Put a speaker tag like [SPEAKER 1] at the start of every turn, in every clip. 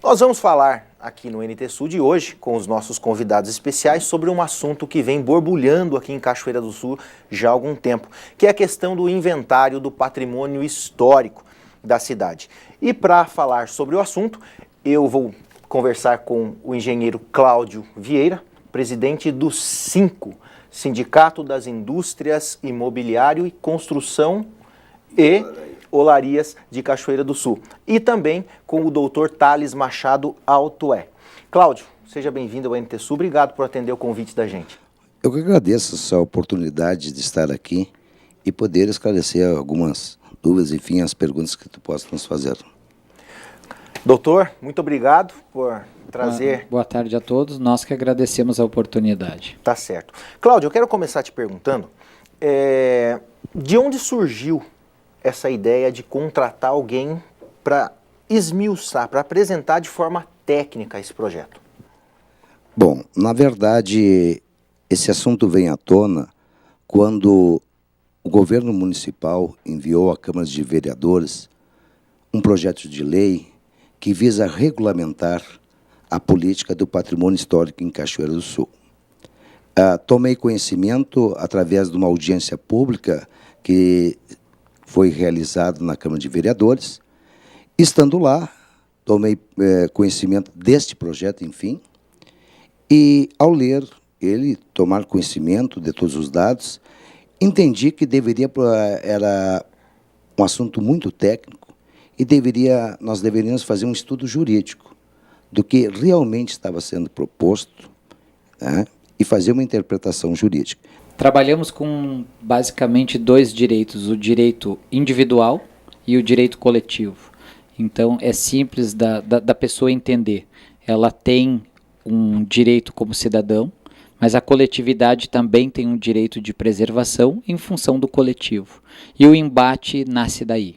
[SPEAKER 1] Nós vamos falar aqui no NT Sul de hoje, com os nossos convidados especiais, sobre um assunto que vem borbulhando aqui em Cachoeira do Sul já há algum tempo, que é a questão do inventário do patrimônio histórico da cidade. E para falar sobre o assunto, eu vou conversar com o engenheiro Cláudio Vieira, presidente do SINCO, Sindicato das Indústrias Imobiliário e Construção e Olarias de Cachoeira do Sul. E também com o doutor Thales Machado Altoé. Cláudio, seja bem-vindo ao NT Sul. Obrigado por atender o convite da gente.
[SPEAKER 2] Eu que agradeço essa oportunidade de estar aqui e poder esclarecer algumas dúvidas, enfim, as perguntas que tu possa nos fazer.
[SPEAKER 1] Doutor, muito obrigado por trazer...
[SPEAKER 3] Boa tarde a todos, nós que agradecemos a oportunidade.
[SPEAKER 1] Tá certo. Cláudio, eu quero começar te perguntando, de onde surgiu essa ideia de contratar alguém para esmiuçar, para apresentar de forma técnica esse projeto?
[SPEAKER 2] Bom, na verdade, esse assunto vem à tona quando o governo municipal enviou à Câmara de Vereadores um projeto de lei que visa regulamentar a política do patrimônio histórico em Cachoeira do Sul. Tomei conhecimento através de uma audiência pública que foi realizada na Câmara de Vereadores. Estando lá, tomei conhecimento deste projeto, enfim, e ao ler ele, tomar conhecimento de todos os dados, entendi que era um assunto muito técnico e nós deveríamos fazer um estudo jurídico do que realmente estava sendo proposto, né, e fazer uma interpretação jurídica.
[SPEAKER 3] Trabalhamos com basicamente dois direitos, o direito individual e o direito coletivo. Então é simples da pessoa entender. Ela tem um direito como cidadão, mas a coletividade também tem um direito de preservação em função do coletivo. E o embate nasce daí.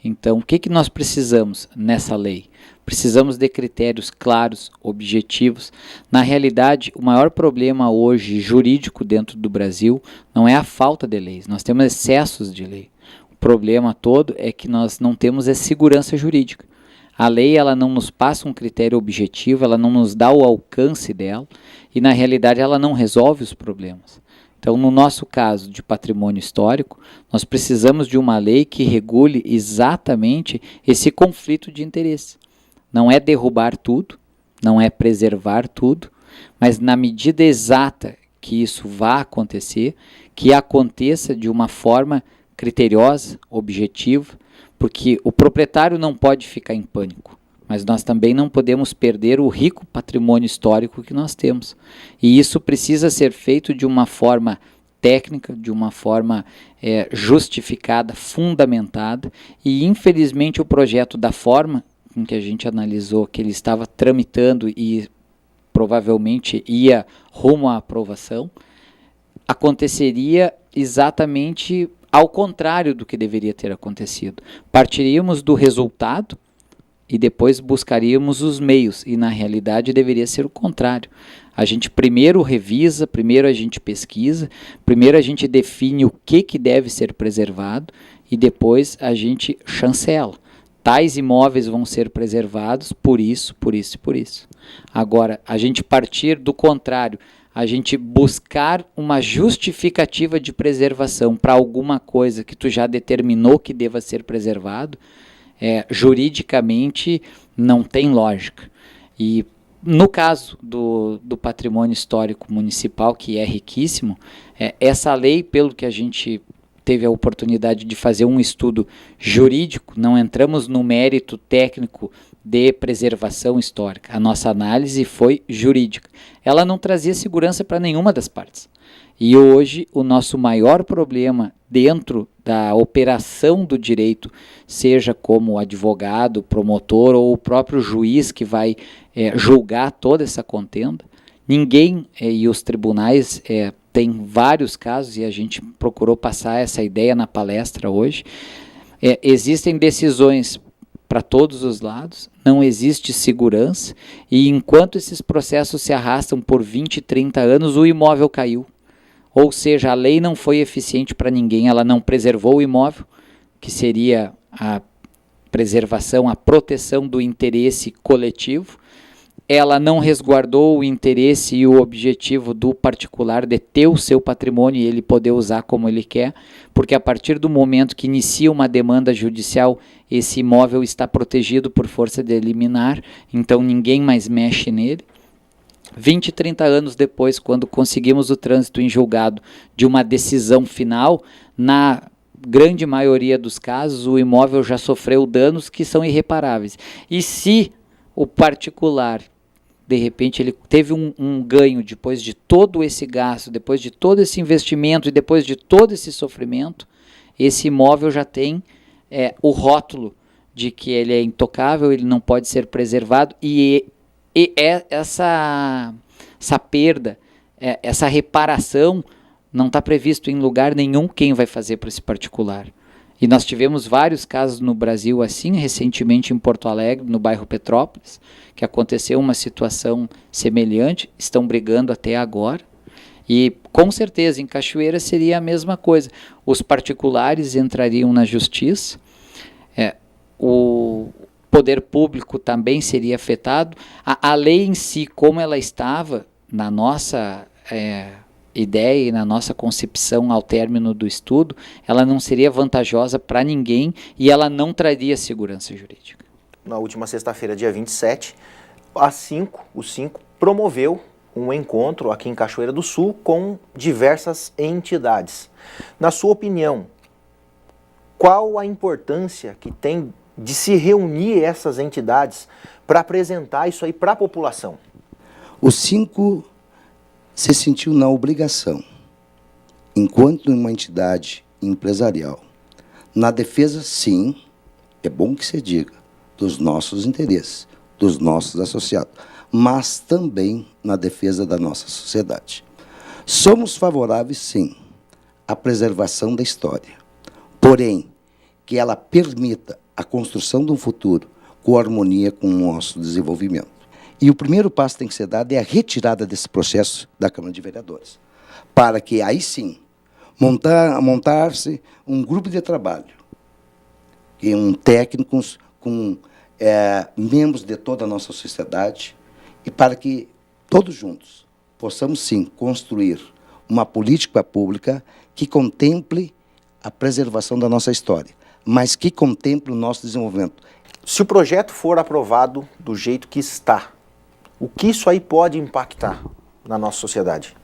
[SPEAKER 3] Então, o que nós precisamos nessa lei? Precisamos de critérios claros, objetivos. Na realidade, o maior problema hoje jurídico dentro do Brasil não é a falta de leis, nós temos excessos de lei. O problema todo é que nós não temos segurança jurídica. A lei ela não nos passa um critério objetivo, ela não nos dá o alcance dela e, na realidade, ela não resolve os problemas. Então, no nosso caso de patrimônio histórico, nós precisamos de uma lei que regule exatamente esse conflito de interesse. Não é derrubar tudo, não é preservar tudo, mas na medida exata que isso vá acontecer, que aconteça de uma forma criteriosa, objetiva, porque o proprietário não pode ficar em pânico. Mas nós também não podemos perder o rico patrimônio histórico que nós temos. E isso precisa ser feito de uma forma técnica, de uma forma justificada, fundamentada. E, infelizmente, o projeto, da forma com que a gente analisou, que ele estava tramitando e provavelmente ia rumo à aprovação, aconteceria exatamente ao contrário do que deveria ter acontecido. Partiríamos do resultado e depois buscaríamos os meios, e na realidade deveria ser o contrário. A gente primeiro revisa, primeiro a gente pesquisa, primeiro a gente define o que deve ser preservado e depois a gente chancela. Tais imóveis vão ser preservados por isso, por isso e por isso. Agora, a gente partir do contrário, a gente buscar uma justificativa de preservação para alguma coisa que tu já determinou que deva ser preservado, juridicamente não tem lógica. E no caso do patrimônio histórico municipal, que é riquíssimo, essa lei, pelo que a gente teve a oportunidade de fazer um estudo jurídico, não entramos no mérito técnico de preservação histórica. A nossa análise foi jurídica. Ela não trazia segurança para nenhuma das partes. E hoje o nosso maior problema dentro da operação do direito, seja como advogado, promotor ou o próprio juiz que vai julgar toda essa contenda, ninguém, e os tribunais têm vários casos, e a gente procurou passar essa ideia na palestra hoje, existem decisões para todos os lados, não existe segurança, e enquanto esses processos se arrastam por 20, 30 anos, o imóvel caiu. Ou seja, a lei não foi eficiente para ninguém, ela não preservou o imóvel, que seria a preservação, a proteção do interesse coletivo. Ela não resguardou o interesse e o objetivo do particular de ter o seu patrimônio e ele poder usar como ele quer, porque a partir do momento que inicia uma demanda judicial, esse imóvel está protegido por força de liminar, então ninguém mais mexe nele. 20, 30 anos depois, quando conseguimos o trânsito em julgado de uma decisão final, na grande maioria dos casos, o imóvel já sofreu danos que são irreparáveis. E se o particular, de repente, ele teve um ganho depois de todo esse gasto, depois de todo esse investimento e depois de todo esse sofrimento, esse imóvel já tem o rótulo de que ele é intocável, ele não pode ser preservado e essa perda, essa reparação não está previsto em lugar nenhum quem vai fazer para esse particular. E nós tivemos vários casos no Brasil assim, recentemente em Porto Alegre, no bairro Petrópolis, que aconteceu uma situação semelhante, estão brigando até agora. E com certeza em Cachoeira seria a mesma coisa. Os particulares entrariam na justiça, o poder público também seria afetado. A lei em si, como ela estava na nossa ideia e na nossa concepção ao término do estudo, ela não seria vantajosa para ninguém e ela não traria segurança jurídica.
[SPEAKER 1] Na última sexta-feira, dia 27, o 5 promoveu um encontro aqui em Cachoeira do Sul com diversas entidades. Na sua opinião, qual a importância que tem de se reunir essas entidades para apresentar isso aí para a população?
[SPEAKER 2] O 5 se sentiu na obrigação, enquanto uma entidade empresarial, na defesa, sim, é bom que se diga, dos nossos interesses, dos nossos associados, mas também na defesa da nossa sociedade. Somos favoráveis, sim, à preservação da história, porém, que ela permita a construção de um futuro com harmonia com o nosso desenvolvimento. E o primeiro passo que tem que ser dado é a retirada desse processo da Câmara de Vereadores, para que, aí sim, montar-se um grupo de trabalho, com técnicos, com membros de toda a nossa sociedade, e para que todos juntos possamos, sim, construir uma política pública que contemple a preservação da nossa história, mas que contemple o nosso desenvolvimento.
[SPEAKER 1] Se o projeto for aprovado do jeito que está, o que isso aí pode impactar na nossa sociedade?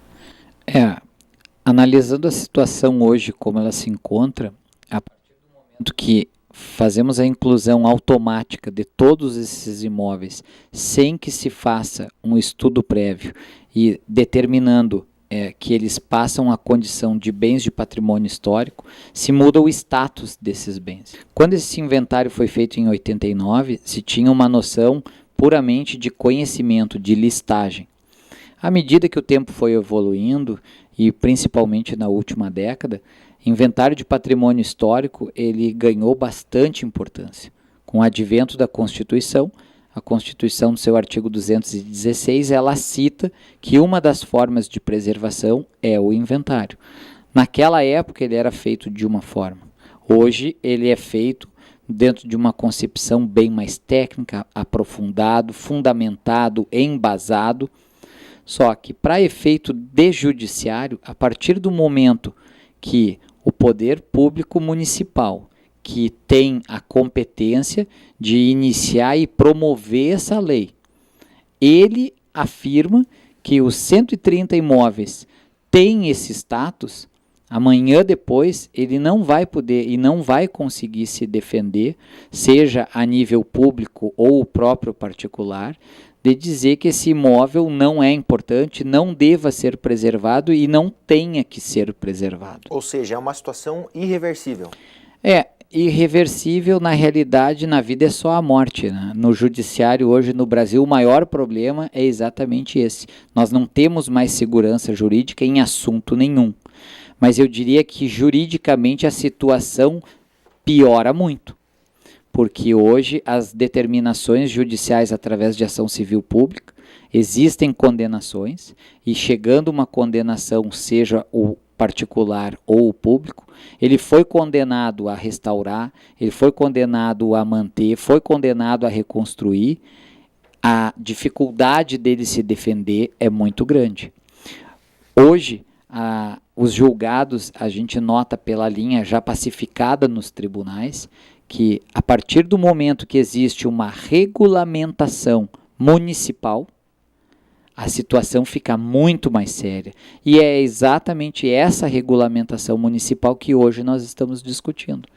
[SPEAKER 3] Analisando a situação hoje, como ela se encontra, a partir do momento que fazemos a inclusão automática de todos esses imóveis, sem que se faça um estudo prévio e determinando que eles passam a condição de bens de patrimônio histórico, se muda o status desses bens. Quando esse inventário foi feito em 89, se tinha uma noção puramente de conhecimento, de listagem. À medida que o tempo foi evoluindo, e principalmente na última década, inventário de patrimônio histórico ele ganhou bastante importância. Com o advento da Constituição, a Constituição, no seu artigo 216, ela cita que uma das formas de preservação é o inventário. Naquela época ele era feito de uma forma. Hoje ele é feito dentro de uma concepção bem mais técnica, aprofundado, fundamentado, embasado. Só que para efeito de judiciário, a partir do momento que o poder público municipal, que tem a competência de iniciar e promover essa lei, ele afirma que os 130 imóveis têm esse status, amanhã depois ele não vai poder e não vai conseguir se defender, seja a nível público ou o próprio particular, de dizer que esse imóvel não é importante, não deva ser preservado e não tenha que ser preservado.
[SPEAKER 1] Ou seja, é uma situação irreversível.
[SPEAKER 3] Irreversível, na realidade, na vida é só a morte, né? No judiciário hoje no Brasil, o maior problema é exatamente esse. Nós não temos mais segurança jurídica em assunto nenhum. Mas eu diria que juridicamente a situação piora muito. Porque hoje as determinações judiciais através de ação civil pública, existem condenações e chegando uma condenação, seja particular ou o público, ele foi condenado a restaurar, ele foi condenado a manter, foi condenado a reconstruir. A dificuldade dele se defender é muito grande. Hoje, os julgados, a gente nota pela linha já pacificada nos tribunais, que a partir do momento que existe uma regulamentação municipal, a situação fica muito mais séria. E é exatamente essa regulamentação municipal que hoje nós estamos discutindo.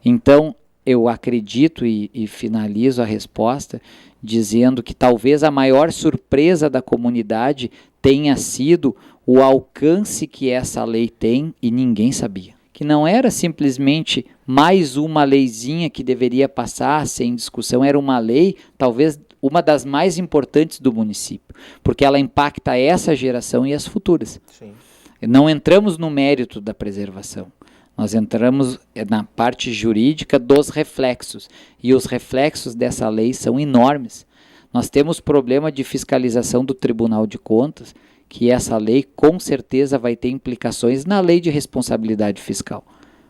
[SPEAKER 3] Então, eu acredito e finalizo a resposta dizendo que talvez a maior surpresa da comunidade tenha sido o alcance que essa lei tem e ninguém sabia. Que não era simplesmente mais uma leizinha que deveria passar sem discussão, era uma lei, talvez uma das mais importantes do município, porque ela impacta essa geração e as futuras. Sim. Não entramos no mérito da preservação, nós entramos na parte jurídica dos reflexos, e os reflexos dessa lei são enormes. Nós temos problema de fiscalização do Tribunal de Contas, que essa lei com certeza vai ter implicações na lei de responsabilidade fiscal.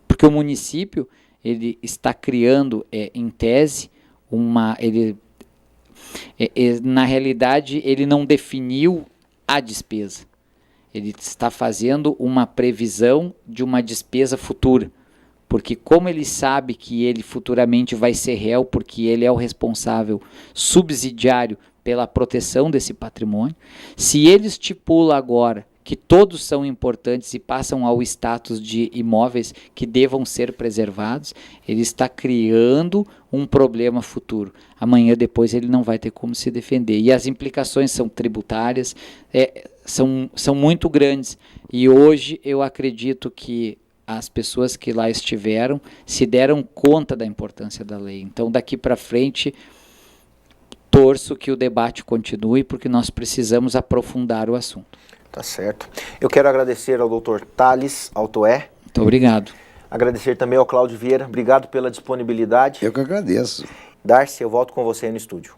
[SPEAKER 3] Porque o município ele está criando, em tese, na realidade, ele não definiu a despesa. Ele está fazendo uma previsão de uma despesa futura. Porque como ele sabe que ele futuramente vai ser réu, porque ele é o responsável subsidiário pela proteção desse patrimônio, se ele estipula agora que todos são importantes e passam ao status de imóveis que devam ser preservados, ele está criando um problema futuro. Amanhã depois ele não vai ter como se defender. E as implicações são tributárias, são muito grandes. E hoje eu acredito que as pessoas que lá estiveram se deram conta da importância da lei. Então daqui para frente torço que o debate continue, porque nós precisamos aprofundar o assunto.
[SPEAKER 1] Tá certo. Eu quero agradecer ao Dr. Thales Altoé.
[SPEAKER 3] Muito obrigado.
[SPEAKER 1] Agradecer também ao Cláudio Vieira. Obrigado pela disponibilidade.
[SPEAKER 2] Eu que agradeço.
[SPEAKER 1] Darcy, eu volto com você aí no estúdio.